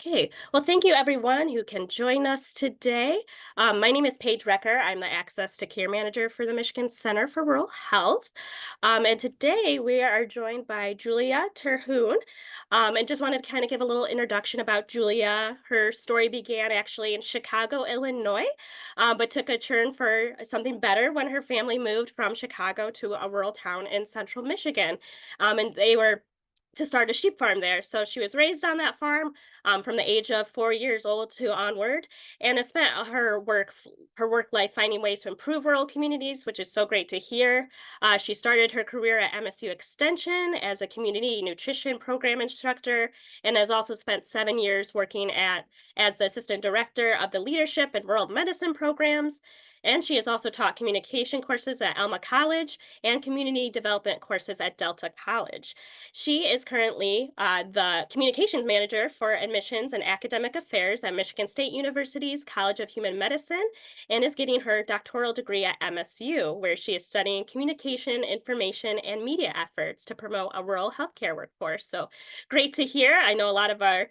Okay, well, thank you everyone who can join us today. My name is Paige Recker. I'm the Access to Care Manager for the Michigan Center for Rural Health. And today we are joined by Julia Terhune. And just wanted to kind of give a little introduction about Julia. Her story began actually in Chicago, Illinois, but took a turn for something better when her family moved from Chicago to a rural town in central Michigan. And they were to start a sheep farm there. So she was raised on that farm from the age of 4 years old to onward, and has spent her work life finding ways to improve rural communities, which is so great to hear. She started her career at MSU Extension as a community nutrition program instructor, and has also spent 7 years working at as the assistant director of the leadership and rural medicine programs. And she has also taught communication courses at Alma College and community development courses at Delta College. She is currently the communications manager for admissions and academic affairs at Michigan State University's College of Human Medicine and is getting her doctoral degree at MSU, where she is studying communication, information, and media efforts to promote a rural healthcare workforce. So great to hear. I know a lot of our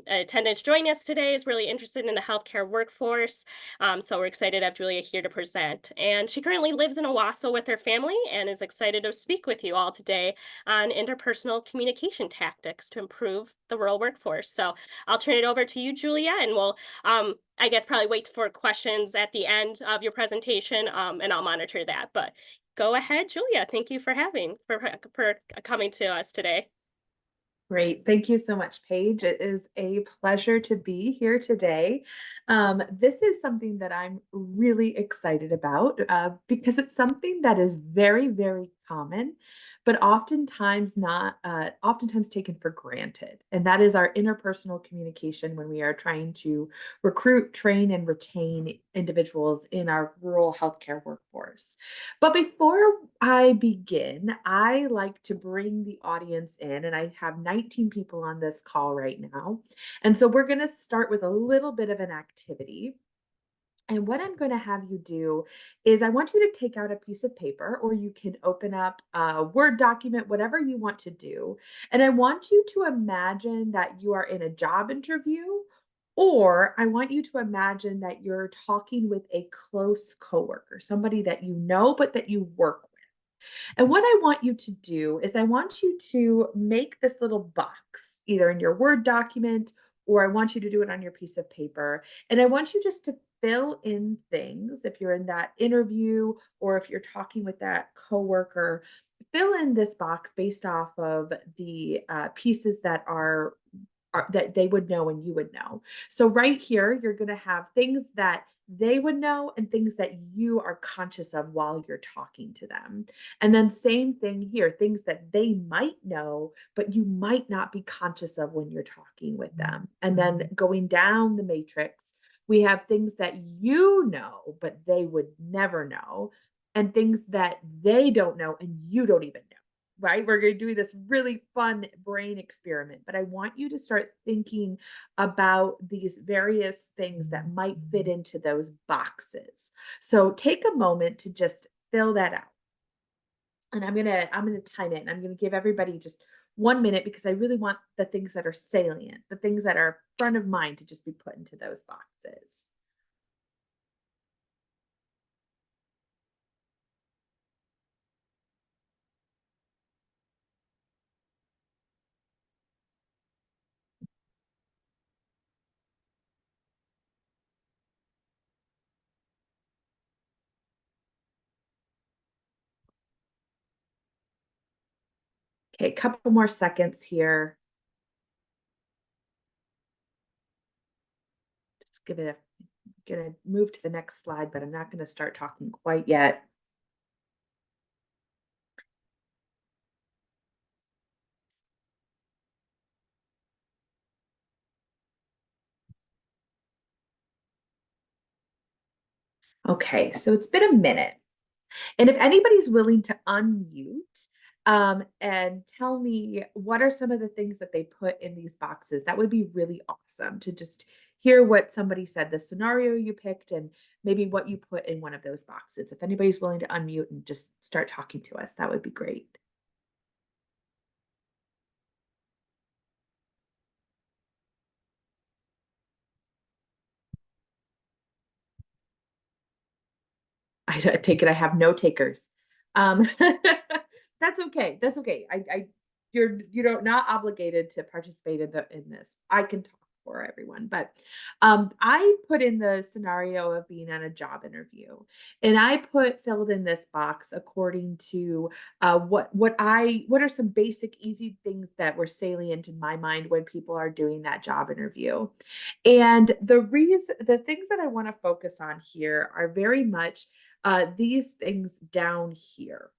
attendants joining us today is really interested in the healthcare workforce. So we're excited to have Julia here to present. And she currently lives in Owasso with her family and is excited to speak with you all today on interpersonal communication tactics to improve the rural workforce. So I'll turn it over to you, Julia, and we'll, I guess, probably wait for questions at the end of your presentation, and I'll monitor that. But go ahead, Julia. Thank you for for coming to us today. Great. Thank you so much, Paige. It is a pleasure to be here today. This is something that I'm really excited about because it's something that is very, very common, but oftentimes taken for granted. And that is our interpersonal communication when we are trying to recruit, train, and retain individuals in our rural healthcare workforce. But before I begin, I like to bring the audience in, and I have 19 people on this call right now. And so we're going to start with a little bit of an activity. And what I'm going to have you do is I want you to take out a piece of paper, or you can open up a Word document, whatever you want to do. And I want you to imagine that you are in a job interview, or I want you to imagine that you're talking with a close coworker, somebody that you know, but that you work with. And what I want you to do is I want you to make this little box either in your Word document, or I want you to do it on your piece of paper. And I want you just to fill in things if you're in that interview or if you're talking with that coworker. Fill in this box based off of the pieces that that they would know and you would know. So right here, you're going to have things that they would know and things that you are conscious of while you're talking to them. And then same thing here, things that they might know, but you might not be conscious of when you're talking with them. And then going down the matrix, we have things that you know, but they would never know, and things that they don't know and you don't even know. Right? We're going to do this really fun brain experiment, but I want you to start thinking about these various things that might fit into those boxes. So take a moment to just fill that out. And I'm going to time it, and I'm going to give everybody just 1 minute because I really want the things that are salient, the things that are front of mind to just be put into those boxes. Okay, a couple more seconds here. Just give it a gonna move to the next slide, but I'm not gonna start talking quite yet. Okay, so it's been a minute. And if anybody's willing to unmute and tell me what are some of the things that they put in these boxes, that would be really awesome to just hear what somebody said, the scenario you picked, and maybe what you put in one of those boxes. If anybody's willing to unmute and just start talking to us, that would be great. I take it I have no takers. Um, that's okay. That's okay. You're not obligated to participate in this. I can talk for everyone, but I put in the scenario of being on a job interview, and I filled in this box according to what are some basic easy things that were salient in my mind when people are doing that job interview. And the things that I want to focus on here are very much these things down here,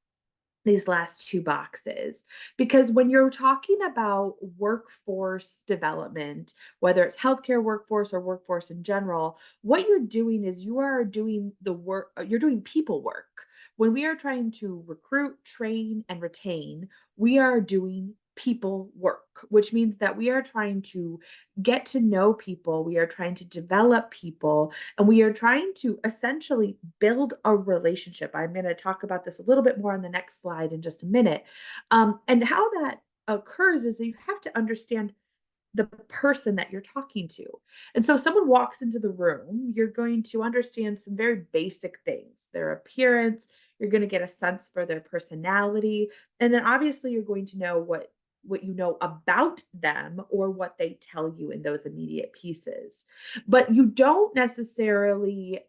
these last two boxes. Because when you're talking about workforce development, whether it's healthcare workforce or workforce in general, what you're doing is you are doing the work, you're doing people work. When we are trying to recruit, train, and retain, we are doing people work, which means that we are trying to get to know people, we are trying to develop people, and we are trying to essentially build a relationship. I'm going to talk about this a little bit more on the next slide in just a minute. And how that occurs is that you have to understand the person that you're talking to. And so, if someone walks into the room, you're going to understand some very basic things, their appearance, you're going to get a sense for their personality, and then obviously you're going to know what you know about them or what they tell you in those immediate pieces. But you don't necessarily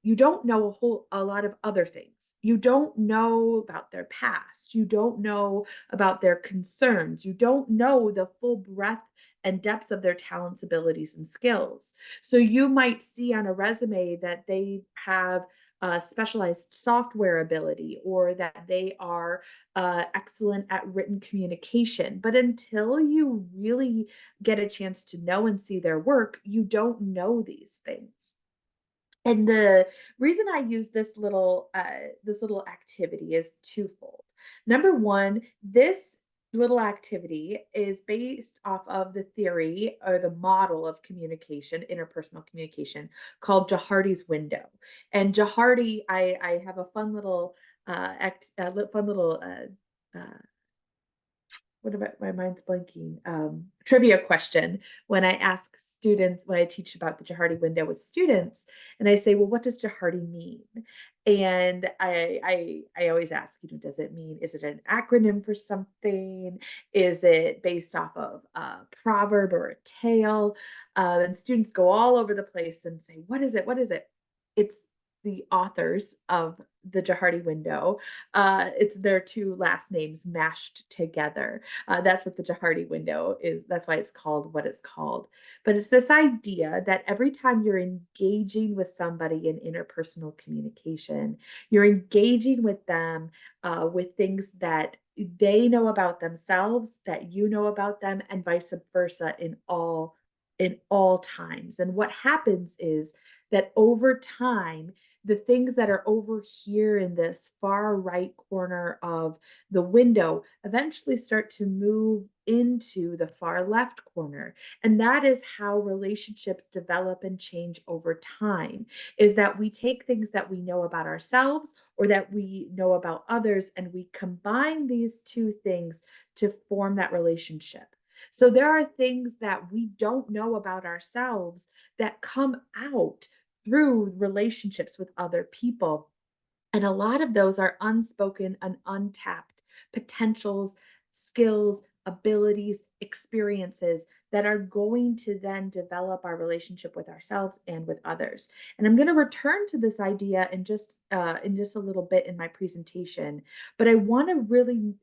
you don't know a lot of other things. You don't know about their past. You don't know about their concerns. You don't know the full breadth and depths of their talents, abilities, and skills. So you might see on a resume that they have specialized software ability or that they are excellent at written communication. But until you really get a chance to know and see their work, you don't know these things. And the reason I use this little activity is twofold. Number one, this little activity is based off of the theory or the model of communication, interpersonal communication, called Jahardi's window. And Jahardi, I have a fun little fun little what about my mind's blanking trivia question when I ask students when I teach about the Jahardi window with students, and I say, well, what does Jahardi mean? And I always ask, does it mean, is it an acronym for something? Is it based off of a proverb or a tale? And students go all over the place and say, what is it? What is it? It's the authors of the Jahardi window. It's their two last names mashed together. That's what the Jahardi window is. That's why it's called what it's called. But it's this idea that every time you're engaging with somebody in interpersonal communication, you're engaging with them with things that they know about themselves, that you know about them, and vice versa in all times. And what happens is that over time, the things that are over here in this far right corner of the window eventually start to move into the far left corner. And that is how relationships develop and change over time, is that we take things that we know about ourselves or that we know about others, and we combine these two things to form that relationship. So there are things that we don't know about ourselves that come out through relationships with other people. And a lot of those are unspoken and untapped potentials, skills, abilities, experiences that are going to then develop our relationship with ourselves and with others. And I'm going to return to this idea in just a little bit in my presentation, but I want to really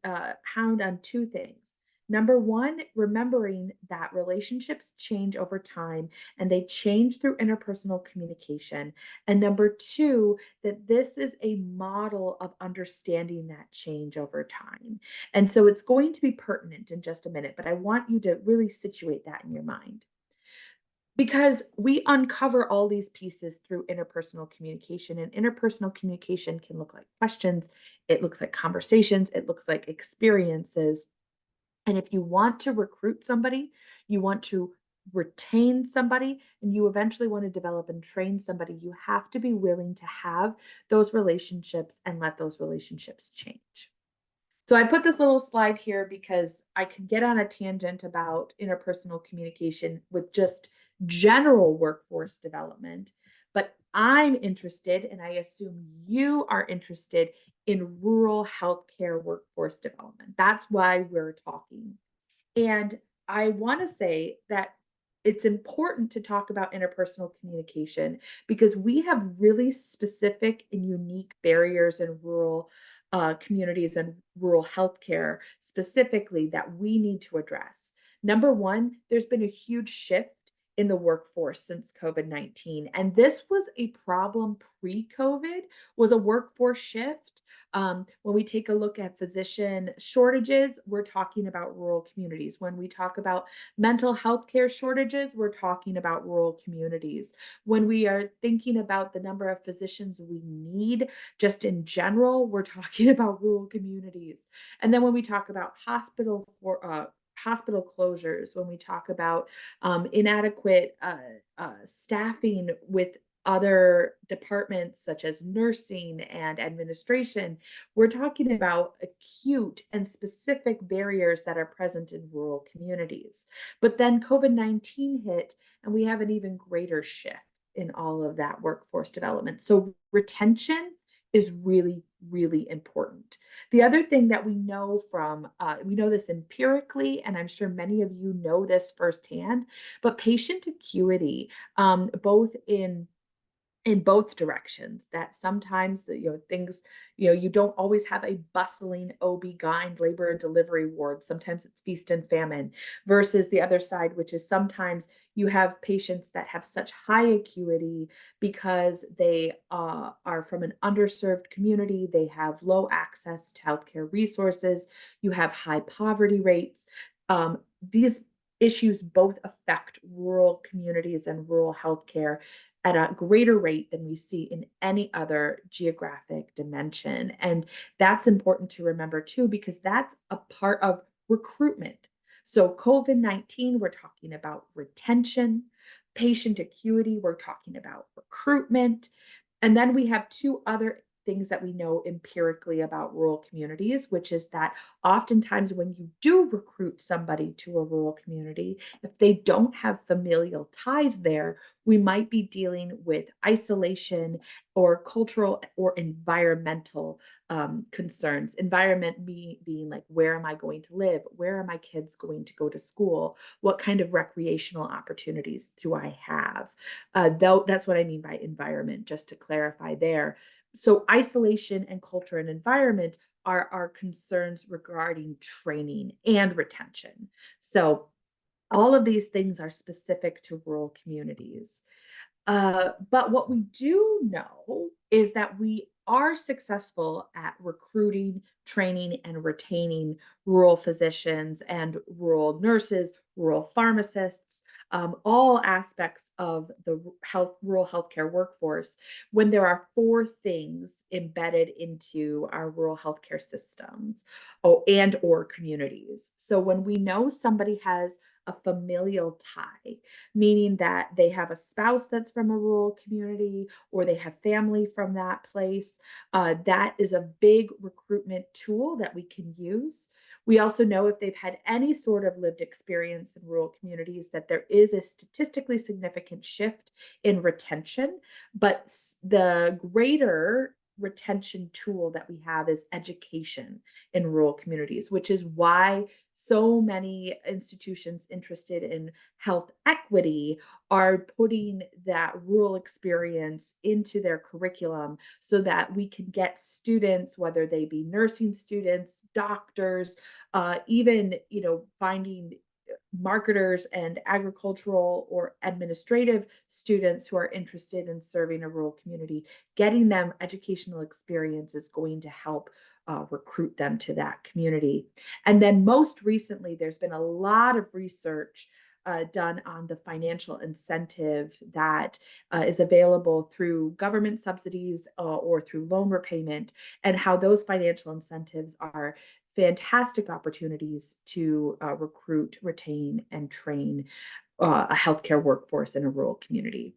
hound on two things. Number one, remembering that relationships change over time and they change through interpersonal communication. And number two, that this is a model of understanding that change over time. And so it's going to be pertinent in just a minute, but I want you to really situate that in your mind. Because we uncover all these pieces through interpersonal communication, and interpersonal communication can look like questions, it looks like conversations, it looks like experiences. And if you want to recruit somebody, you want to retain somebody, and you eventually want to develop and train somebody, you have to be willing to have those relationships and let those relationships change. So I put this little slide here because I could get on a tangent about interpersonal communication with just general workforce development, but I'm interested, and I assume you are interested in rural healthcare workforce development. That's why we're talking. And I want to say that it's important to talk about interpersonal communication because we have really specific and unique barriers in rural communities and rural healthcare specifically that we need to address. Number one, there's been a huge shift in the workforce since COVID-19. And this was a problem pre-COVID, was a workforce shift. When we take a look at physician shortages, we're talking about rural communities. When we talk about mental health care shortages, we're talking about rural communities. When we are thinking about the number of physicians we need, just in general, we're talking about rural communities. And then when we talk about hospital closures, when we talk about inadequate staffing with other departments such as nursing and administration, we're talking about acute and specific barriers that are present in rural communities. But then COVID-19 hit, and we have an even greater shift in all of that workforce development. So retention is really, really important. The other thing that we know we know this empirically, and I'm sure many of you know this firsthand, but patient acuity, both in both directions, that sometimes things, you don't always have a bustling OB-GYN labor and delivery ward. Sometimes it's feast and famine versus the other side, which is sometimes you have patients that have such high acuity because they are from an underserved community. They have low access to healthcare resources. You have high poverty rates. These issues both affect rural communities and rural healthcare at a greater rate than we see in any other geographic dimension. And that's important to remember too, because that's a part of recruitment. So, COVID-19, we're talking about retention, patient acuity, we're talking about recruitment. And then we have two other things that we know empirically about rural communities, which is that oftentimes when you do recruit somebody to a rural community, if they don't have familial ties there, we might be dealing with isolation or cultural or environmental concerns. Environment being like, where am I going to live? Where are my kids going to go to school? What kind of recreational opportunities do I have? Though that's what I mean by environment, just to clarify there. So isolation and culture and environment are our concerns regarding training and retention. So all of these things are specific to rural communities. But what we do know is that we are successful at recruiting, training, and retaining rural physicians and rural nurses, rural pharmacists, all aspects of the rural healthcare workforce when there are four things embedded into our rural healthcare systems and or communities. So when we know somebody has a familial tie, meaning that they have a spouse that's from a rural community or they have family from that place. That is a big recruitment tool that we can use. We also know if they've had any sort of lived experience in rural communities that there is a statistically significant shift in retention, but the greater retention tool that we have is education in rural communities, which is why so many institutions interested in health equity are putting that rural experience into their curriculum so that we can get students, whether they be nursing students, doctors, even finding marketers and agricultural or administrative students who are interested in serving a rural community. Getting them educational experience is going to help recruit them to that community. And then most recently, there's been a lot of research done on the financial incentive that is available through government subsidies or through loan repayment, and how those financial incentives are fantastic opportunities to recruit, retain, and train a healthcare workforce in a rural community.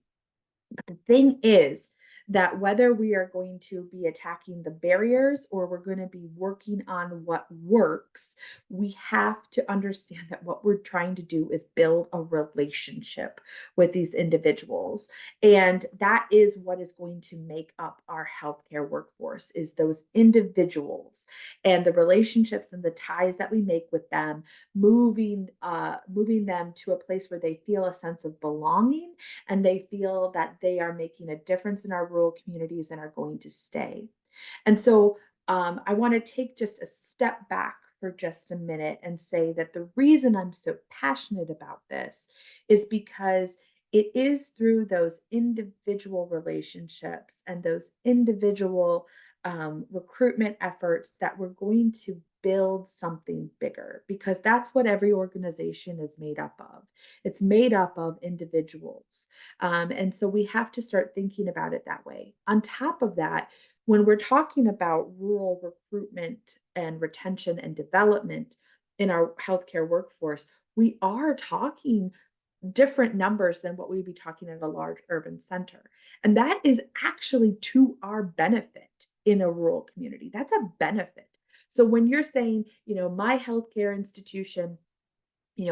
But the thing is that whether we are going to be attacking the barriers or we're going to be working on what works, we have to understand that what we're trying to do is build a relationship with these individuals. And that is what is going to make up our healthcare workforce is those individuals and the relationships and the ties that we make with them, moving them to a place where they feel a sense of belonging and they feel that they are making a difference in our rural communities and are going to stay. And so I want to take just a step back for just a minute and say that the reason I'm so passionate about this is because it is through those individual relationships and those individual recruitment efforts that we're going to build something bigger because that's what every organization is made up of. It's made up of individuals. And so we have to start thinking about it that way. On top of that, when we're talking about rural recruitment and retention and development in our healthcare workforce, we are talking different numbers than what we'd be talking at a large urban center. And that is actually to our benefit in a rural community. That's a benefit. So when you're saying, my healthcare institution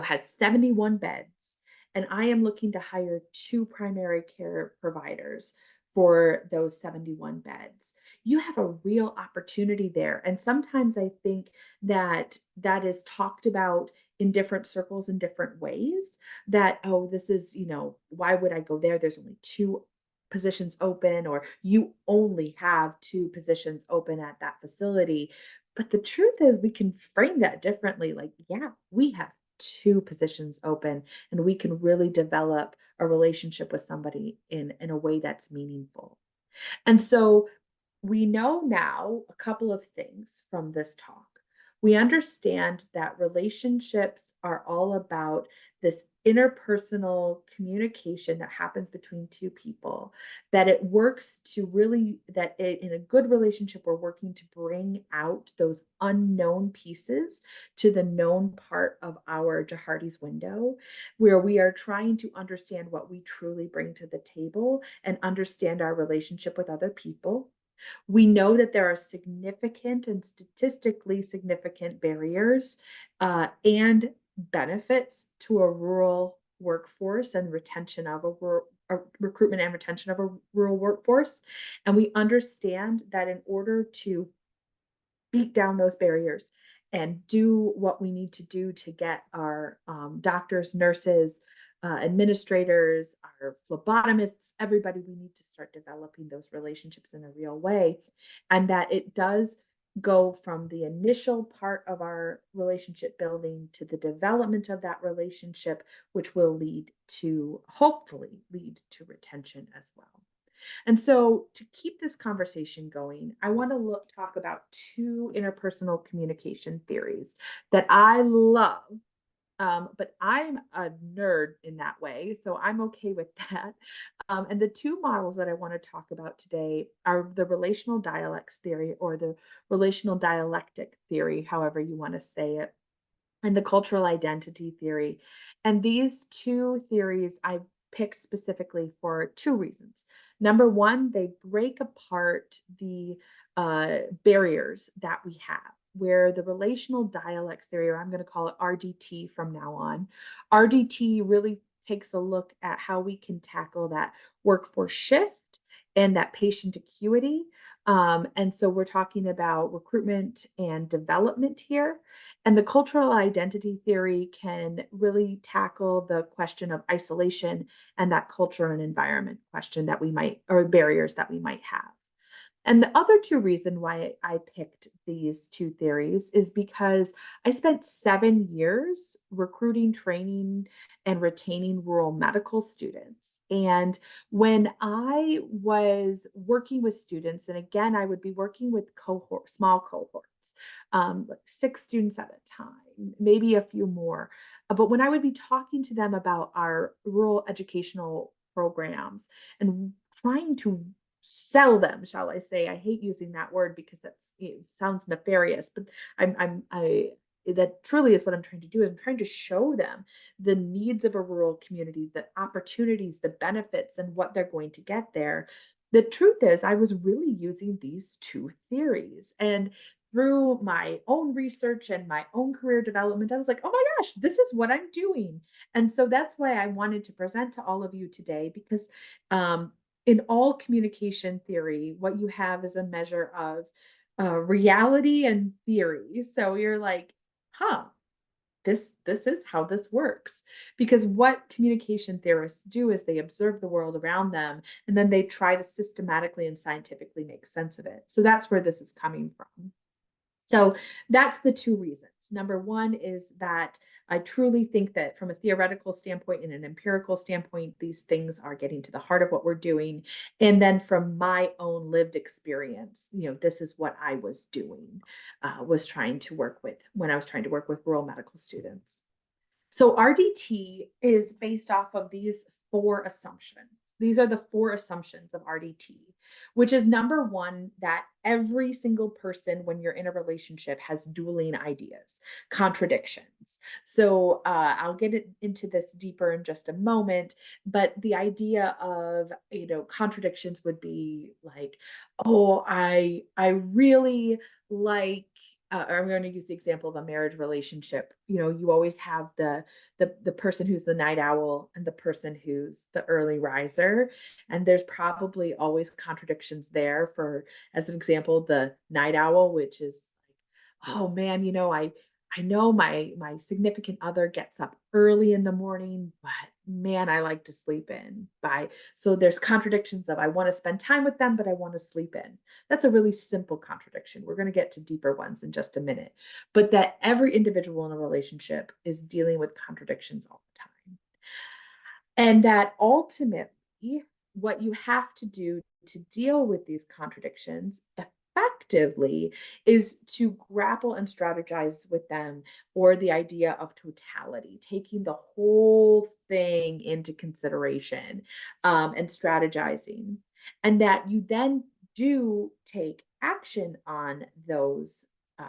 has 71 beds, and I am looking to hire two primary care providers for those 71 beds. You have a real opportunity there. And sometimes I think that that is talked about in different circles in different ways that, oh, this is, why would I go there? There's only two positions open, or you only have two positions open at that facility. But the truth is, we can frame that differently. Like, yeah, we have two positions open and we can really develop a relationship with somebody in a way that's meaningful. And so we know now a couple of things from this talk. We understand that relationships are all about this interpersonal communication that happens between two people, that it works to really, in a good relationship, we're working to bring out those unknown pieces to the known part of our Jahardi's window, where we are trying to understand what we truly bring to the table and understand our relationship with other people. We know that there are significant and statistically significant barriers and benefits to a rural workforce and retention of recruitment and retention of a rural workforce. And we understand that in order to beat down those barriers and do what we need to do to get our doctors, nurses, administrators, our phlebotomists, everybody, we need to start developing those relationships in a real way. And that it does go from the initial part of our relationship building to the development of that relationship, which will hopefully lead to retention as well. And so, to keep this conversation going, I want to talk about two interpersonal communication theories that I love. But I'm a nerd in that way, so I'm okay with that. And the two models that I want to talk about today are the relational dialects theory or the relational dialectic theory, however you want to say it, and the cultural identity theory. And these two theories I picked specifically for two reasons. Number one, they break apart the barriers that we have, where the relational dialects theory, or I'm going to call it RDT from now on, RDT really takes a look at how we can tackle that workforce shift and that patient acuity. And so we're talking about recruitment and development here. And the cultural identity theory can really tackle the question of isolation and that culture and environment question that we might, or barriers that we might have. And the other two reason why I picked these two theories is because I spent 7 years recruiting, training, and retaining rural medical students. And when I was working with students, and again, I would be working with small cohorts, like 6 students at a time, maybe a few more. But when I would be talking to them about our rural educational programs and trying to sell them, shall I say? I hate using that word because it sounds nefarious, but I that truly is what I'm trying to do. I'm trying to show them the needs of a rural community, the opportunities, the benefits, and what they're going to get there. The truth is, I was really using these two theories. And through my own research and my own career development, I was like, oh my gosh, this is what I'm doing. And so that's why I wanted to present to all of you today because um, in all communication theory, what you have is a measure of reality and theory. So you're like, huh, this is how this works, because what communication theorists do is they observe the world around them and then they try to systematically and scientifically make sense of it. So that's where this is coming from. So that's the two reasons. Number one is that I truly think that from a theoretical standpoint and an empirical standpoint, these things are getting to the heart of what we're doing. And then from my own lived experience, this is what I was doing, was trying to work with when I was trying to work with rural medical students. So RDT is based off of these four assumptions. These are the four assumptions of RDT, which is number one, that every single person, when you're in a relationship, has dueling ideas, contradictions. So I'll get into this deeper in just a moment. But the idea of, contradictions would be like, oh, I really like I'm going to use the example of a marriage relationship. You always have the person who's the night owl and the person who's the early riser, and there's probably always contradictions there. For as an example, the night owl, which is like, oh man, I know my significant other gets up early in the morning, but man, I like to sleep in. By So there's contradictions of I want to spend time with them, but I want to sleep in. That's a really simple contradiction. We're going to get to deeper ones in just a minute. But that every individual in a relationship is dealing with contradictions all the time. And that ultimately, what you have to do to deal with these contradictions effectively is to grapple and strategize with them, or the idea of totality, taking the whole thing into consideration, and strategizing. And that you then do take action Uh,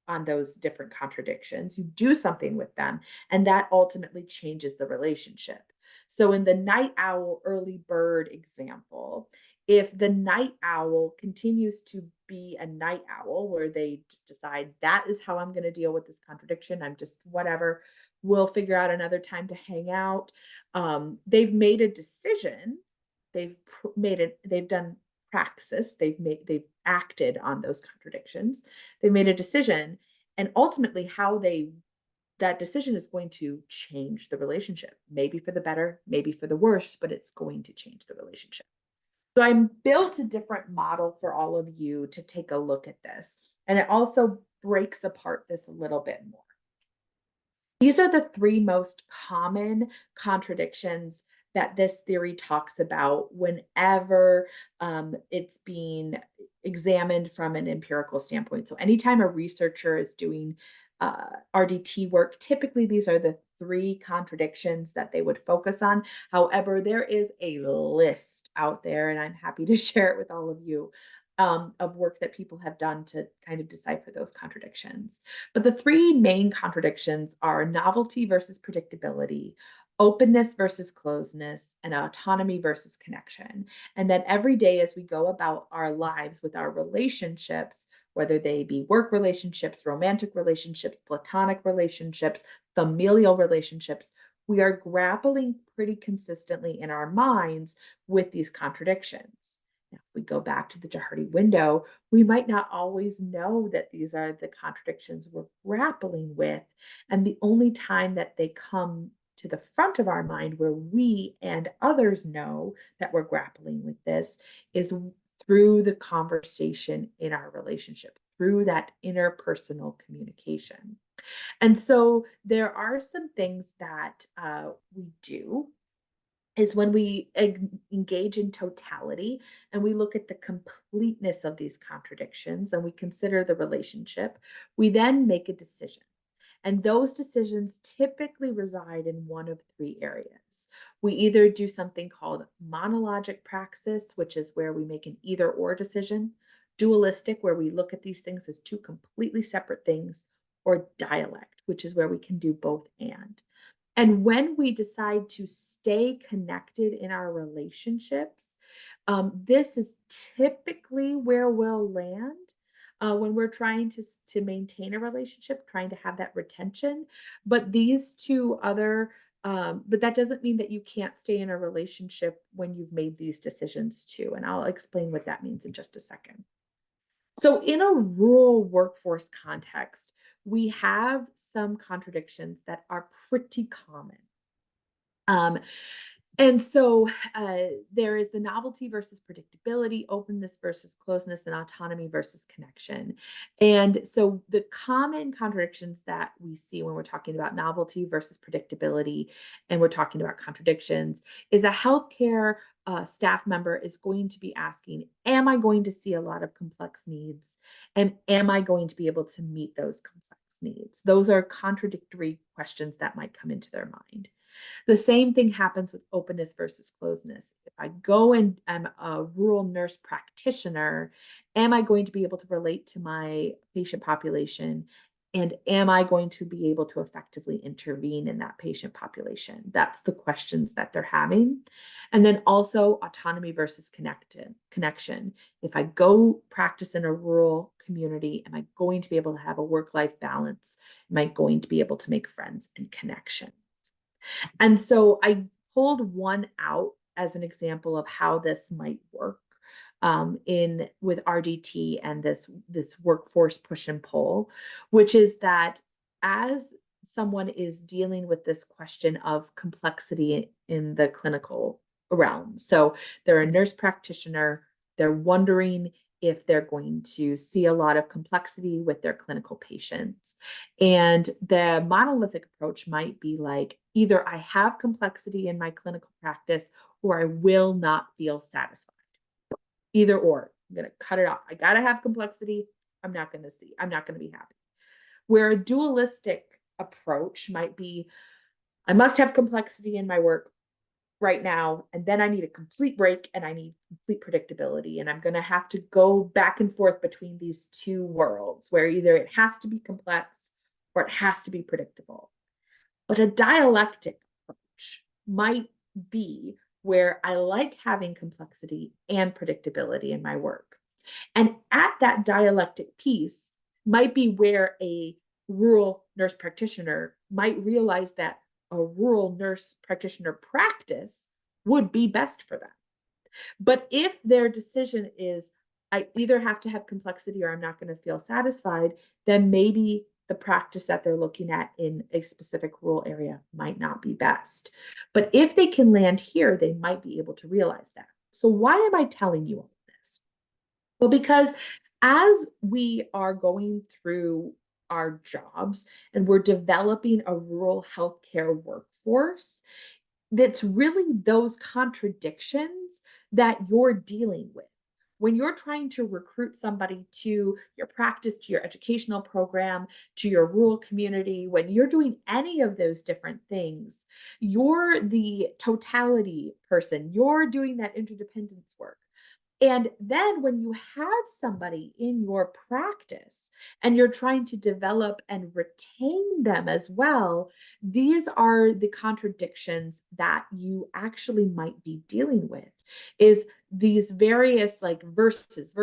on those different contradictions. You do something with them, and that ultimately changes the relationship. So, in the night owl, early bird example, if the night owl continues to be a night owl where they just decide that is how I'm going to deal with this contradiction, I'm just whatever, we'll figure out another time to hang out. They've made a decision. They've done praxis. They've acted on those contradictions. They've made a decision, and ultimately, how they that decision is going to change the relationship, maybe for the better, maybe for the worse, but it's going to change the relationship. So I built a different model for all of you to take a look at this. And it also breaks apart this a little bit more. These are the three most common contradictions that this theory talks about whenever it's being examined from an empirical standpoint. So, anytime a researcher is doing RDT work, typically these are the three contradictions that they would focus on. However, there is a list out there, and I'm happy to share it with all of you, of work that people have done to kind of decipher those contradictions. But the three main contradictions are novelty versus predictability, openness versus closeness, and autonomy versus connection. And that every day as we go about our lives with our relationships, whether they be work relationships, romantic relationships, platonic relationships, familial relationships, we are grappling pretty consistently in our minds with these contradictions. Now, if we go back to the Jahardi window, we might not always know that these are the contradictions we're grappling with. And the only time that they come to the front of our mind where we and others know that we're grappling with this is through the conversation in our relationship, through that interpersonal communication. And so there are some things that we do is when we engage in totality and we look at the completeness of these contradictions and we consider the relationship, we then make a decision. And those decisions typically reside in one of three areas. We either do something called monologic praxis, which is where we make an either or decision, dualistic, where we look at these things as two completely separate things, or dialect, which is where we can do both and. And when we decide to stay connected in our relationships, This is typically where we'll land when we're trying to maintain a relationship, trying to have that retention. But these two other, but that doesn't mean that you can't stay in a relationship when you've made these decisions too. And I'll explain what that means in just a second. So, in a rural workforce context, we have some contradictions that are pretty common. Um, and so there is the novelty versus predictability, openness versus closeness, and autonomy versus connection. And so the common contradictions that we see when we're talking about novelty versus predictability, and we're talking about contradictions, is a healthcare staff member is going to be asking, am I going to see a lot of complex needs? And am I going to be able to meet those complex needs? Those are contradictory questions that might come into their mind. The same thing happens with openness versus closeness. If I go and am a rural nurse practitioner, am I going to be able to relate to my patient population? And am I going to be able to effectively intervene in that patient population? That's the questions that they're having. And then also autonomy versus connection. If I go practice in a rural community, am I going to be able to have a work-life balance? Am I going to be able to make friends and connection? And so I pulled one out as an example of how this might work in with RDT and this workforce push and pull, which is that as someone is dealing with this question of complexity in the clinical realm. So they're a nurse practitioner, they're wondering if they're going to see a lot of complexity with their clinical patients. And the monolithic approach might be like either I have complexity in my clinical practice or I will not feel satisfied. Either or. I'm going to cut it off. I got to have complexity. I'm not going to be happy. Where a dualistic approach might be I must have complexity in my work right now, and then I need a complete break and I need complete predictability. And I'm going to have to go back and forth between these two worlds where either it has to be complex or it has to be predictable. But a dialectic approach might be where I like having complexity and predictability in my work. And at that dialectic piece might be where a rural nurse practitioner might realize that a rural nurse practitioner practice would be best for them. But if their decision is, I either have to have complexity or I'm not going to feel satisfied, then maybe the practice that they're looking at in a specific rural area might not be best. But if they can land here, they might be able to realize that. So, why am I telling you all of this? Well, because as we are going through our jobs and we're developing a rural healthcare workforce, that's really those contradictions that you're dealing with. When you're trying to recruit somebody to your practice, to your educational program, to your rural community, when you're doing any of those different things, you're the totality person. You're doing that interdependence work. And then when you have somebody in your practice and you're trying to develop and retain them as well, these are the contradictions that you actually might be dealing with is these various like verses.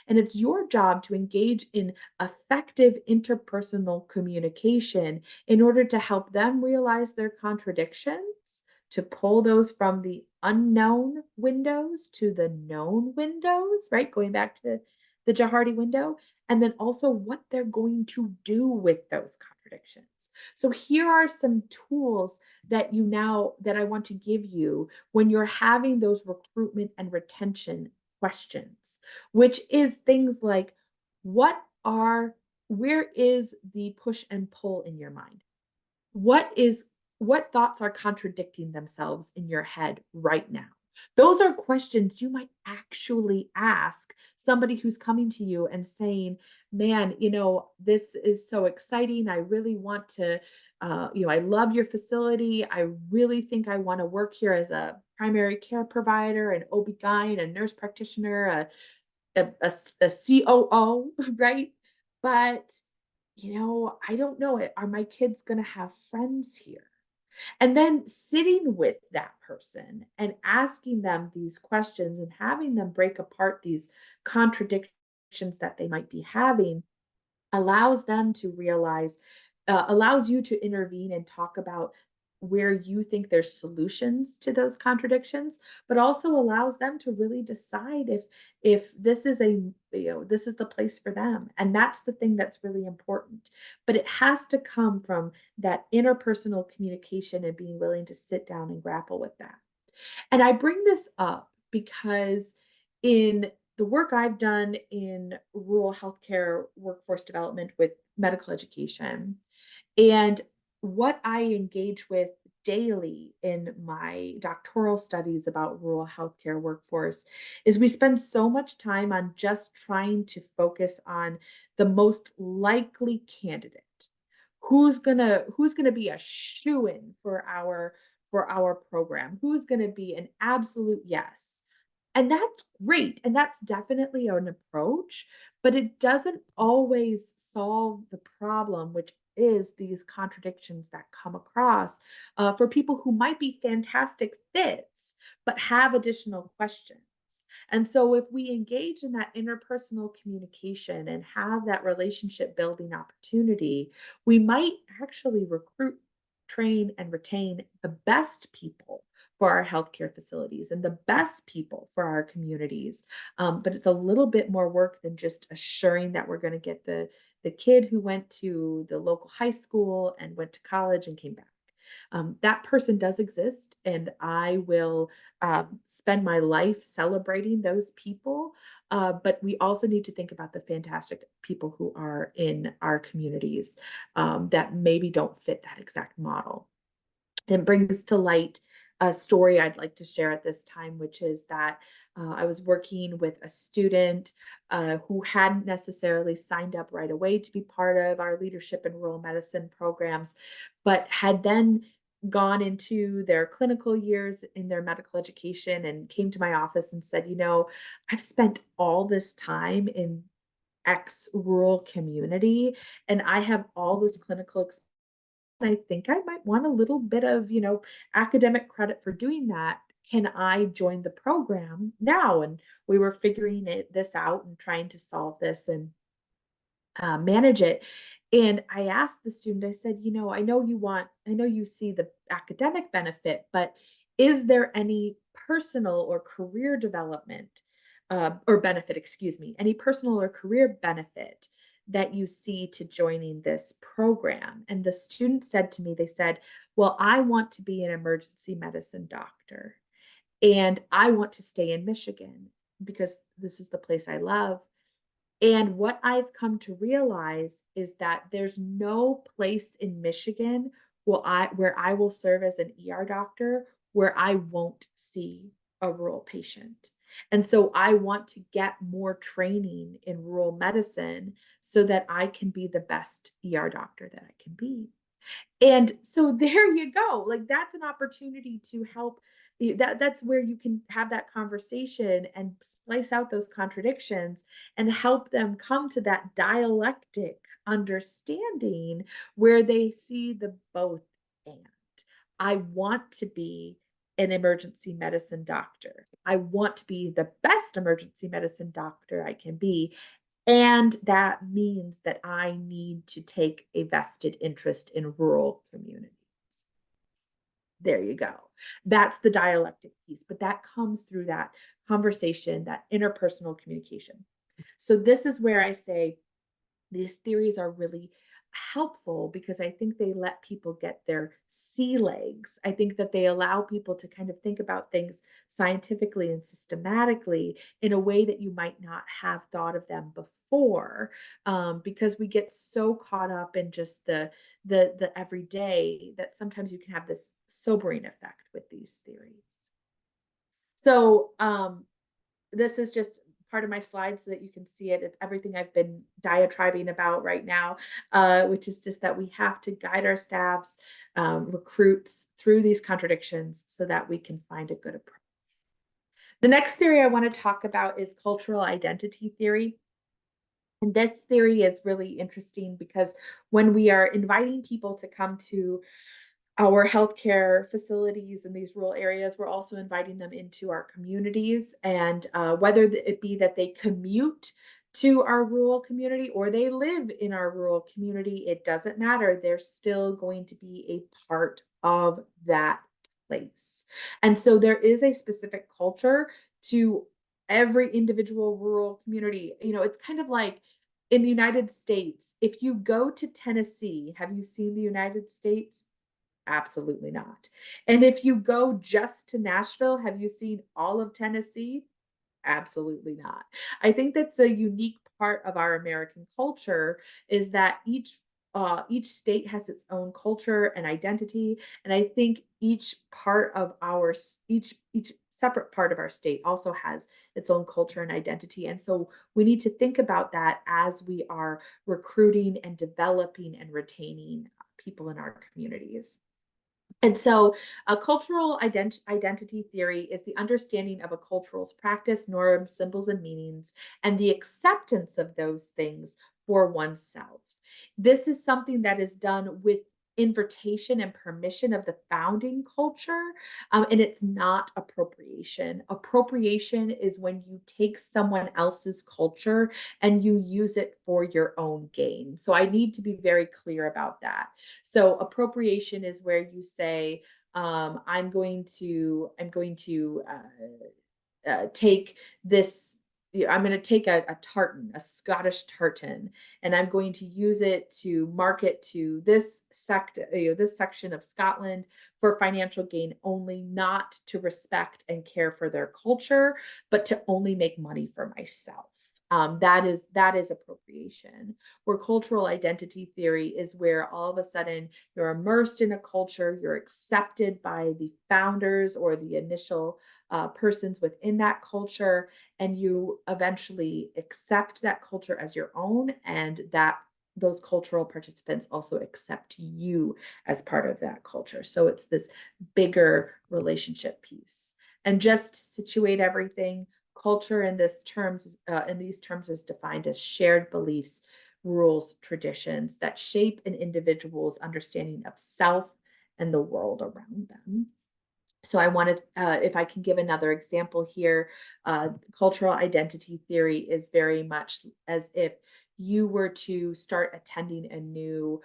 And it's your job to engage in effective interpersonal communication in order to help them realize their contradictions, to pull those from the unknown windows to the known windows, right? Going back to the Jahardi window, and then also what they're going to do with those contradictions. So here are some tools that you now that I want to give you when you're having those recruitment and retention questions, which is things like what are where is the push and pull in your mind? What is what thoughts are contradicting themselves in your head right now? Those are questions you might actually ask somebody who's coming to you and saying, "Man, this is so exciting. I really want to, I love your facility. I really think I want to work here as a primary care provider, an OB-GYN, a nurse practitioner, a COO, right? But I don't know. Are my kids going to have friends here? And then sitting with that person and asking them these questions and having them break apart these contradictions that they might be having allows them to realize, allows you to intervene and talk about where you think there's solutions to those contradictions, but also allows them to really decide if this is this is the place for them. And that's the thing that's really important. But it has to come from that interpersonal communication and being willing to sit down and grapple with that. And I bring this up because in the work I've done in rural healthcare workforce development with medical education, and what I engage with daily in my doctoral studies about rural healthcare workforce is we spend so much time on just trying to focus on the most likely candidate. Who's gonna be a shoo-in for our program? Who's gonna be an absolute yes? And that's great, and that's definitely an approach, but it doesn't always solve the problem, which is these contradictions that come across for people who might be fantastic fits, but have additional questions. And so, if we engage in that interpersonal communication and have that relationship building opportunity, we might actually recruit, train, and retain the best people for our healthcare facilities and the best people for our communities. But it's a little bit more work than just assuring that we're going to get the kid who went to the local high school and went to college and came back. That person does exist, and I will spend my life celebrating those people. But we also need to think about the fantastic people who are in our communities that maybe don't fit that exact model. It brings to light a story I'd like to share at this time, which is that I was working with a student who hadn't necessarily signed up right away to be part of our leadership in rural medicine programs, but had then gone into their clinical years in their medical education and came to my office and said, I've spent all this time in X rural community and I have all this clinical I think I might want a little bit of, academic credit for doing that. Can I join the program now? And we were figuring this out and trying to solve this and manage it. And I asked the student, I said, I know you see the academic benefit, but is there any personal or career development or benefit, excuse me, any personal or career benefit that you see to joining this program? And the student said to me, they said, well, I want to be an emergency medicine doctor and I want to stay in Michigan because this is the place I love. And what I've come to realize is that there's no place in Michigan where I will serve as an ER doctor where I won't see a rural patient. And so I want to get more training in rural medicine so that I can be the best ER doctor that I can be. And so there you go. Like that's an opportunity to help that's where you can have that conversation and slice out those contradictions and help them come to that dialectic understanding where they see the both and. I want to be an emergency medicine doctor. I want to be the best emergency medicine doctor I can be. And that means that I need to take a vested interest in rural communities. There you go. That's the dialectic piece, but that comes through that conversation, that interpersonal communication. So, this is where I say these theories are really helpful because I think they let people get their sea legs. I think that they allow people to kind of think about things scientifically and systematically in a way that you might not have thought of them before, because we get so caught up in just the everyday that sometimes you can have this sobering effect with these theories. So, this is just part of my slides so that you can see it. It's everything I've been diatribing about right now, which is just that we have to guide our staffs, recruits through these contradictions so that we can find a good approach. The next theory I want to talk about is cultural identity theory. And this theory is really interesting because when we are inviting people to come to our healthcare facilities in these rural areas, we're also inviting them into our communities. And whether it be that they commute to our rural community or they live in our rural community, it doesn't matter. They're still going to be a part of that place. And so there is a specific culture to every individual rural community. It's kind of like in the United States, if you go to Tennessee, have you seen the United States? Absolutely not. And if you go just to Nashville, have you seen all of Tennessee? Absolutely not. I think that's a unique part of our American culture is that each state has its own culture and identity, and I think each part of each separate part of our state also has its own culture and identity. And so we need to think about that as we are recruiting and developing and retaining people in our communities. And so, a cultural identity theory is the understanding of a cultural's practice, norms, symbols, and meanings, and the acceptance of those things for oneself. This is something that is done with invitation and permission of the founding culture, and it's not appropriation. Appropriation is when you take someone else's culture and you use it for your own gain. So, I need to be very clear about that. So appropriation is where you say, I'm going to take this. I'm going to take a tartan, a Scottish tartan, and I'm going to use it to market to this section of Scotland for financial gain only, not to respect and care for their culture, but to only make money for myself. That is appropriation. Where cultural identity theory is where all of a sudden you're immersed in a culture, you're accepted by the founders or the initial persons within that culture, and you eventually accept that culture as your own, and that those cultural participants also accept you as part of that culture. So it's this bigger relationship piece. And just to situate everything, culture in these terms is defined as shared beliefs, rules, traditions that shape an individual's understanding of self and the world around them. So I wanted, if I can give another example here, cultural identity theory is very much as if you were to start attending a new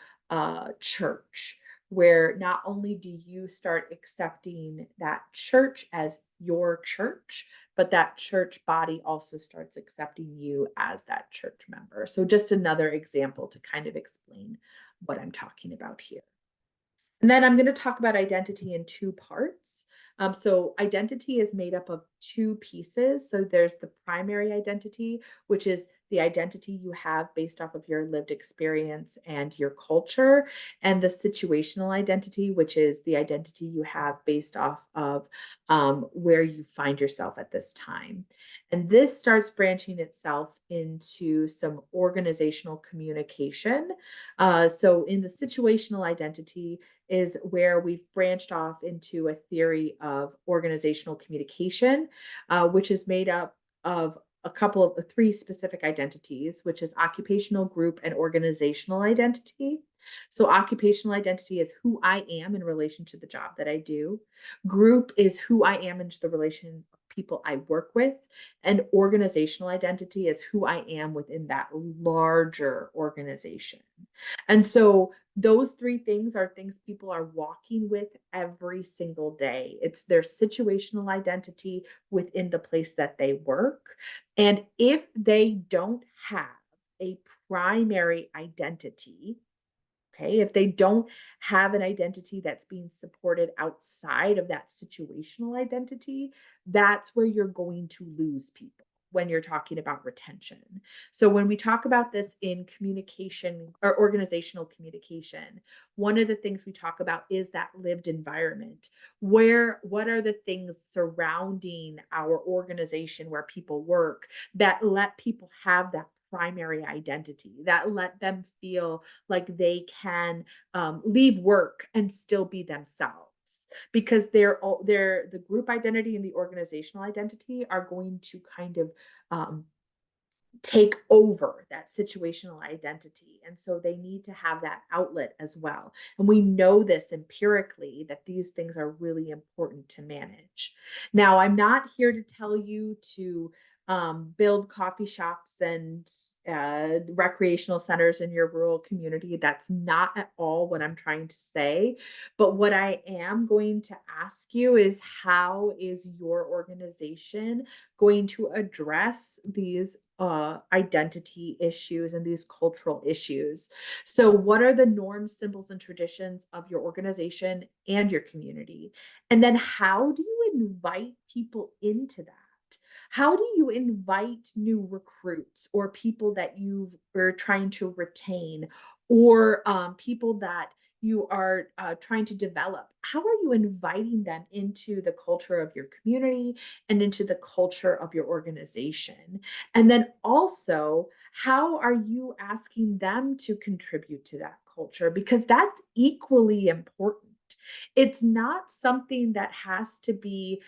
church, where not only do you start accepting that church as your church, but that church body also starts accepting you as that church member. So just another example to kind of explain what I'm talking about here. And then I'm going to talk about identity in two parts. So, identity is made up of two pieces. So, there's the primary identity, which is the identity you have based off of your lived experience and your culture, and the situational identity, which is the identity you have based off of where you find yourself at this time. And this starts branching itself into some organizational communication. So, in the situational identity, is where we've branched off into a theory of organizational communication, which is made up of a couple of three specific identities, which is occupational, group, and organizational identity. So, occupational identity is who I am in relation to the job that I do. Group is who I am in the relation of people I work with. And organizational identity is who I am within that larger organization. And so those three things are things people are walking with every single day. It's their situational identity within the place that they work. And if they don't have a primary identity, okay, if they don't have an identity that's being supported outside of that situational identity, that's where you're going to lose people when you're talking about retention. So, when we talk about this in communication or organizational communication, one of the things we talk about is that lived environment. What are the things surrounding our organization where people work that let people have that primary identity, that let them feel like they can leave work and still be themselves, because the group identity and the organizational identity are going to kind of um, take over that situational identity. And so they need to have that outlet as well. And we know this empirically that these things are really important to manage. Now, I'm not here to tell you to build coffee shops and recreational centers in your rural community. That's not at all what I'm trying to say. But what I am going to ask you is, how is your organization going to address these identity issues and these cultural issues? So, what are the norms, symbols, and traditions of your organization and your community? And then, how do you invite people into that? How do you invite new recruits or people that you are trying to retain, or people that you are trying to develop? How are you inviting them into the culture of your community and into the culture of your organization? And then also, how are you asking them to contribute to that culture? Because that's equally important. It's not something that has to be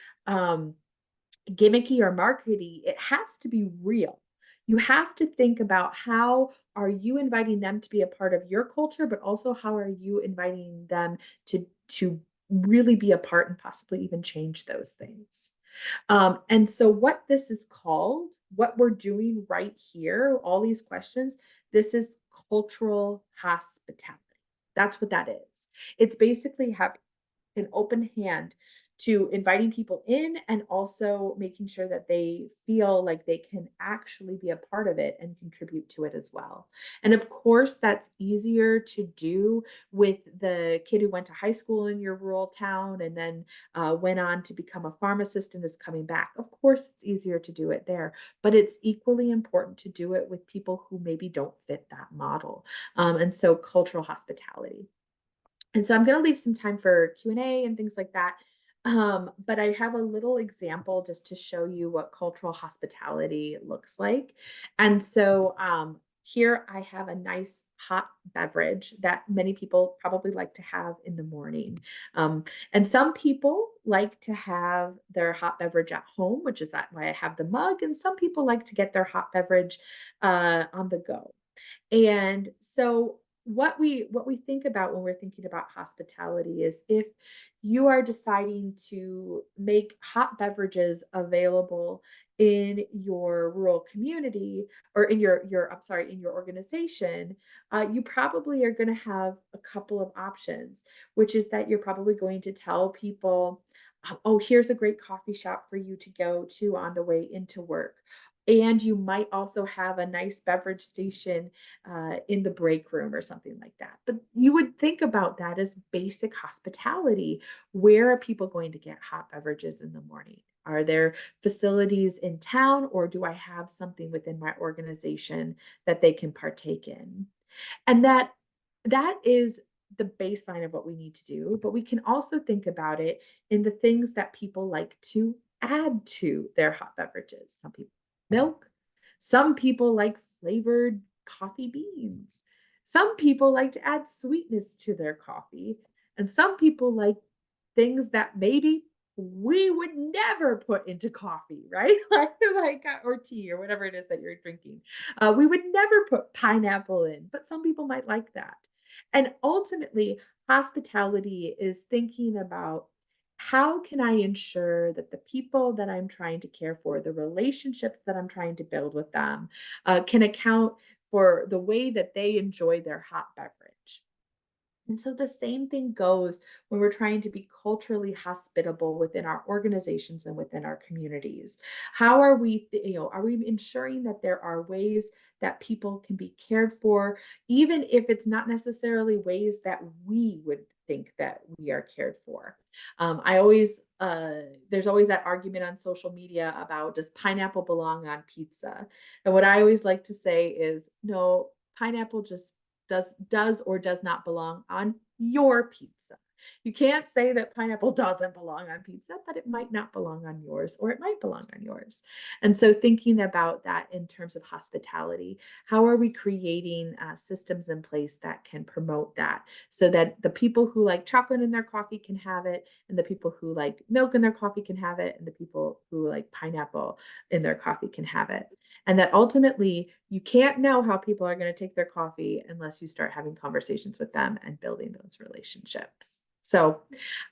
gimmicky or markety. It has to be real. You have to think about, how are you inviting them to be a part of your culture, but also how are you inviting them to really be a part and possibly even change those things. And so, what this is called, what we're doing right here, all these questions, this is cultural hospitality. That's what that is. It's basically having an open hand to inviting people in, and also making sure that they feel like they can actually be a part of it and contribute to it as well. And of course, that's easier to do with the kid who went to high school in your rural town and then went on to become a pharmacist and is coming back. Of course, it's easier to do it there, but it's equally important to do it with people who maybe don't fit that model. And so, cultural hospitality. And so I'm going to leave some time for Q&A and things like that. But I have a little example just to show you what cultural hospitality looks like. And so here I have a nice hot beverage that many people probably like to have in the morning. And some people like to have their hot beverage at home, which is that why I have the mug. And some people like to get their hot beverage on the go. And so what we think about when we're thinking about hospitality is, if you are deciding to make hot beverages available in your rural community, or in your I'm sorry, in your organization, you probably are going to have a couple of options, which is that you're probably going to tell people, oh, here's a great coffee shop for you to go to on the way into work. And you might also have a nice beverage station in the break room or something like that. But you would think about that as basic hospitality. Where are people going to get hot beverages in the morning? Are there facilities in town, or do I have something within my organization that they can partake in? And that is the baseline of what we need to do, but we can also think about it in the things that people like to add to their hot beverages. Some people milk, some people like flavored coffee beans. Some people like to add sweetness to their coffee, and some people like things that maybe we would never put into coffee, right? Or tea or whatever it is that you're drinking. We would never put pineapple in, but some people might like that. And ultimately, hospitality is thinking about, how can I ensure that the people that I'm trying to care for, the relationships that I'm trying to build with them, can account for the way that they enjoy their hot beverage. And so the same thing goes when we're trying to be culturally hospitable within our organizations and within our communities. How are we, are we ensuring that there are ways that people can be cared for, even if it's not necessarily ways that we would think that we are cared for? There's always that argument on social media about, does pineapple belong on pizza? And what I always like to say is, no, pineapple just does or does not belong on your pizza. You can't say that pineapple doesn't belong on pizza, but it might not belong on yours, or it might belong on yours. And so, thinking about that in terms of hospitality, how are we creating systems in place that can promote that so that the people who like chocolate in their coffee can have it, and the people who like milk in their coffee can have it, and the people who like pineapple in their coffee can have it? And that ultimately, you can't know how people are going to take their coffee unless you start having conversations with them and building those relationships. So,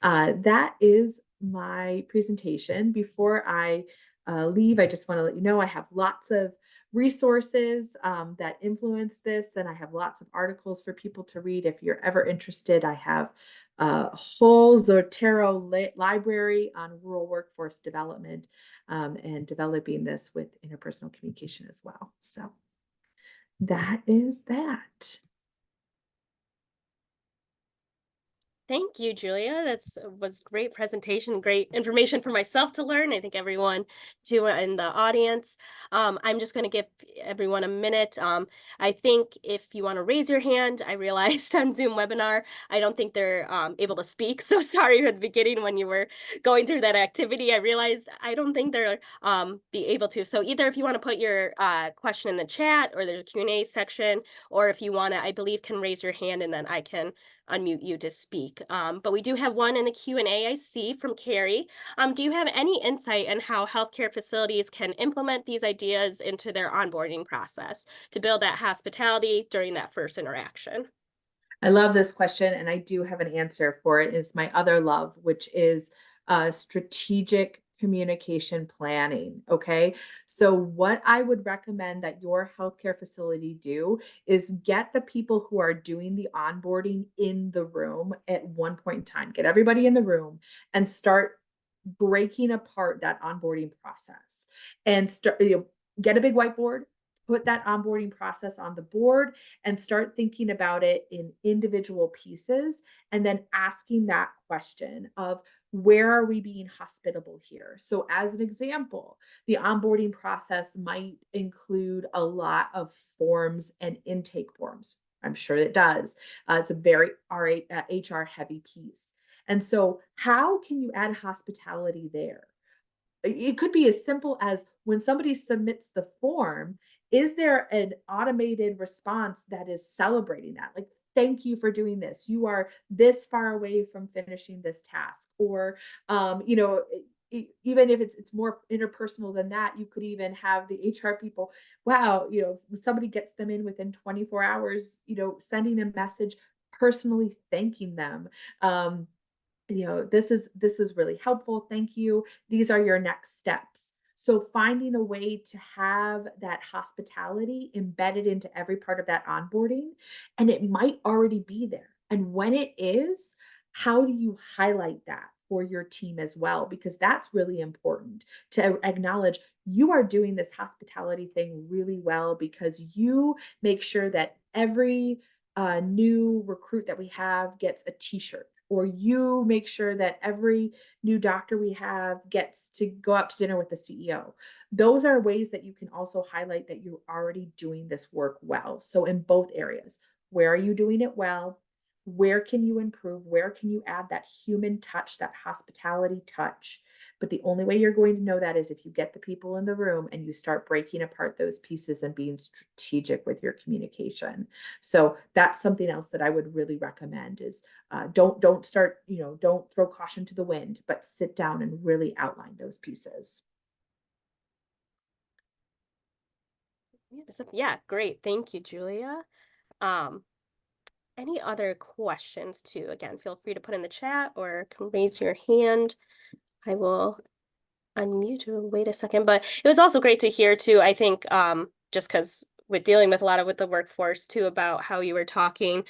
that is my presentation. Before I leave, I just want to let you know I have lots of resources that influence this, and I have lots of articles for people to read. If you're ever interested, I have a whole Zotero library on rural workforce development and developing this with interpersonal communication as well. So that is that. Thank you, Julia. That's was great presentation, great information for myself to learn. I think everyone too in the audience. I'm just going to give everyone a minute. I think if you want to raise your hand, I realized on Zoom webinar, I don't think they're able to speak. So sorry at the beginning when you were going through that activity. I realized I don't think they're be able to. So either if you want to put your question in the chat, or there's a Q&A section, or if you want to, I believe, can raise your hand and then I can unmute you to speak. But we do have one in the Q&A I see from Carrie. Do you have any insight on how healthcare facilities can implement these ideas into their onboarding process to build that hospitality during that first interaction? I love this question, and I do have an answer for it. It's my other love, which is strategic communication planning. Okay. So, what I would recommend that your healthcare facility do is get the people who are doing the onboarding in the room at one point in time, get everybody in the room and start breaking apart that onboarding process and start, get a big whiteboard, put that onboarding process on the board and start thinking about it in individual pieces, and then asking that question of, where are we being hospitable here? So, as an example, the onboarding process might include a lot of forms and intake forms. I'm sure it does. It's a very HR heavy piece. And so, how can you add hospitality there? It could be as simple as, when somebody submits the form, is there an automated response that is celebrating that? Like, thank you for doing this. You are this far away from finishing this task. Or, even if it's more interpersonal than that, you could even have the HR people, wow, if somebody gets them in within 24 hours, sending a message personally thanking them. This is really helpful, thank you, these are your next steps. So, finding a way to have that hospitality embedded into every part of that onboarding, and it might already be there, and when it is, how do you highlight that for your team as well? Because that's really important to acknowledge, you are doing this hospitality thing really well because you make sure that every new recruit that we have gets a t-shirt, or you make sure that every new doctor we have gets to go out to dinner with the CEO. Those are ways that you can also highlight that you're already doing this work well. So, in both areas, where are you doing it well? Where can you improve? Where can you add that human touch, that hospitality touch? But the only way you're going to know that is if you get the people in the room and you start breaking apart those pieces and being strategic with your communication. So that's something else that I would really recommend is, don't start, don't throw caution to the wind, but sit down and really outline those pieces. Yeah, great. Thank you, Julia. Um, any other questions too? Again, feel free to put in the chat or can raise your hand. I will unmute you. Wait a second. But it was also great to hear too, I think, just because with dealing with a lot of with the workforce too, about how you were talking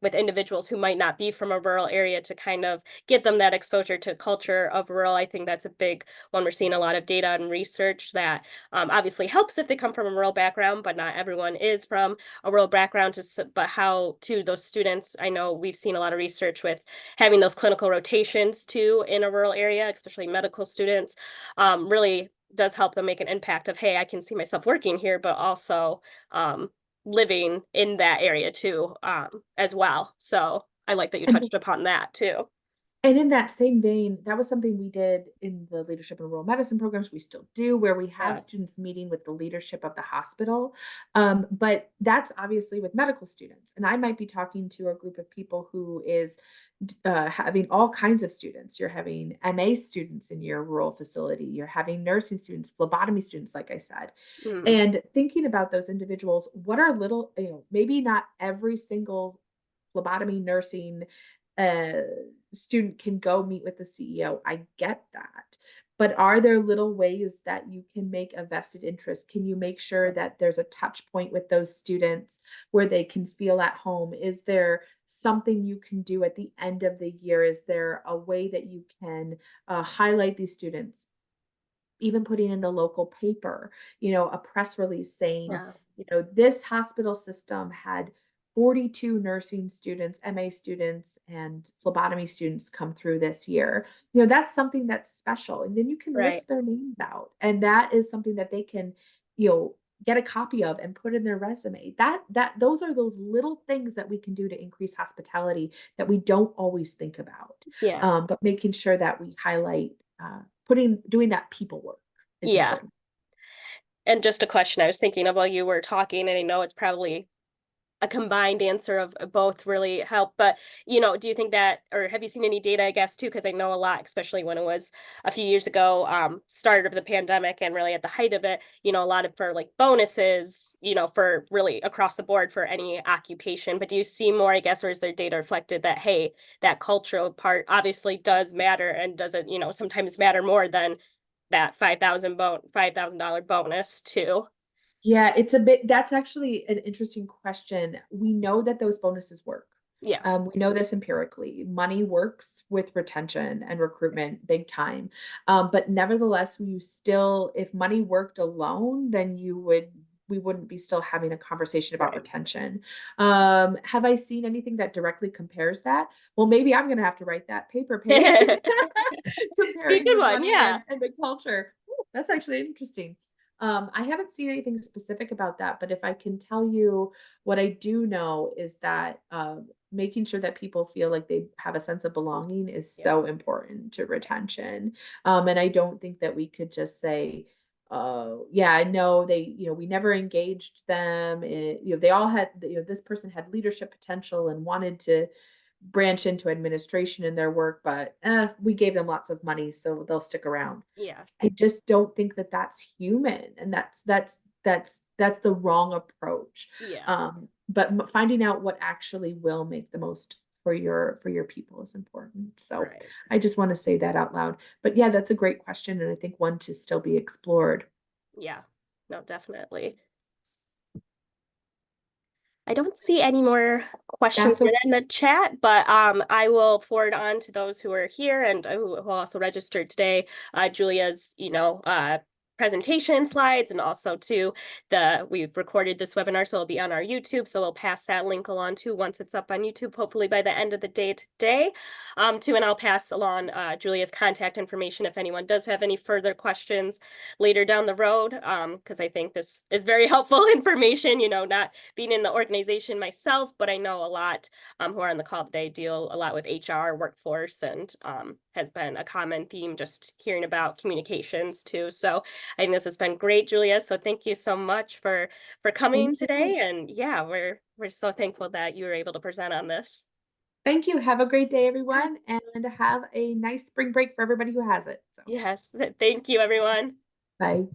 with individuals who might not be from a rural area, to kind of get them that exposure to culture of rural. I think that's a big one. We're seeing a lot of data and research that obviously helps if they come from a rural background, but not everyone is from a rural background. But how to those students, I know we've seen a lot of research with having those clinical rotations too in a rural area, especially medical students, really does help them make an impact of, hey, I can see myself working here, but also living in that area too, as well. So I like that you And touched upon that too. And in that same vein, that was something we did in the leadership and rural medicine programs. We still do, where we have Yeah. students meeting with the leadership of the hospital. But that's obviously with medical students. And I might be talking to a group of people who is having all kinds of students. You're having MA students in your rural facility, you're having nursing students, phlebotomy students, like I said. Mm, And thinking about those individuals, what are little, maybe not every single phlebotomy nursing uh, student can go meet with the CEO. I get that. But are there little ways that you can make a vested interest? Can you make sure that there's a touch point with those students where they can feel at home? Is there something you can do at the end of the year? Is there a way that you can highlight these students? Even putting in the local paper, a press release saying, yeah. this hospital system had 42 nursing students, MA students, and phlebotomy students come through this year. That's something that's special. And then you can Right. list their names out. And that is something that they can, you know, get a copy of and put in their resume. Those are those little things that we can do to increase hospitality that we don't always think about. Yeah. But making sure that we highlight putting doing that people work is Yeah. important. And just a question I was thinking of while you were talking, and I know it's probably a combined answer of both really help. But, do you think that, or have you seen any data, I guess, too? Because I know a lot, especially when it was a few years ago, start of the pandemic and really at the height of it, a lot of for like bonuses, for really across the board for any occupation. But do you see more, I guess, or is there data reflected that, hey, that cultural part obviously does matter and doesn't, sometimes matter more than that $5,000 bonus too? Yeah, it's a bit that's actually an interesting question. We know that those bonuses work. Yeah. We know this empirically. Money works with retention and recruitment big time. But nevertheless, if money worked alone, then we wouldn't be still having a conversation about Right. retention. Have I seen anything that directly compares that? Well, maybe I'm going to have to write that paper page Be a comparing good the one. money Yeah. and the culture. Ooh, that's actually interesting. I haven't seen anything specific about that, but if I can tell you what I do know is that making sure that people feel like they have a sense of belonging is Yeah. so important to retention. And I don't think that we could just say, yeah, I know we never engaged them. They all had, this person had leadership potential and wanted to branch into administration in their work, but we gave them lots of money, so they'll stick around. Yeah. I just don't think that that's human, and that's the wrong approach. Yeah. But finding out what actually will make the most for your people is important. So Right. I just want to say that out loud. But yeah, that's a great question, and I think one to still be explored. Yeah. No, definitely. I don't see any more questions That's here okay. in the chat, but I will forward on to those who are here and who also registered today, Julia's, presentation slides, and also to we've recorded this webinar, so it'll be on our YouTube. So we'll pass that link along too once it's up on YouTube, hopefully by the end of the day today. And I'll pass along Julia's contact information if anyone does have any further questions later down the road, because I think this is very helpful information, not being in the organization myself, but I know a lot who are on the call today deal a lot with HR, workforce, and has been a common theme just hearing about communications too. So I think this has been great, Julia. So thank you so much for coming Thank you. today. And yeah, we're so thankful that you were able to present on this. Thank you. Have a great day, Yeah. everyone, and have a nice spring break for everybody who has it. So, Yes, thank you, everyone. bye.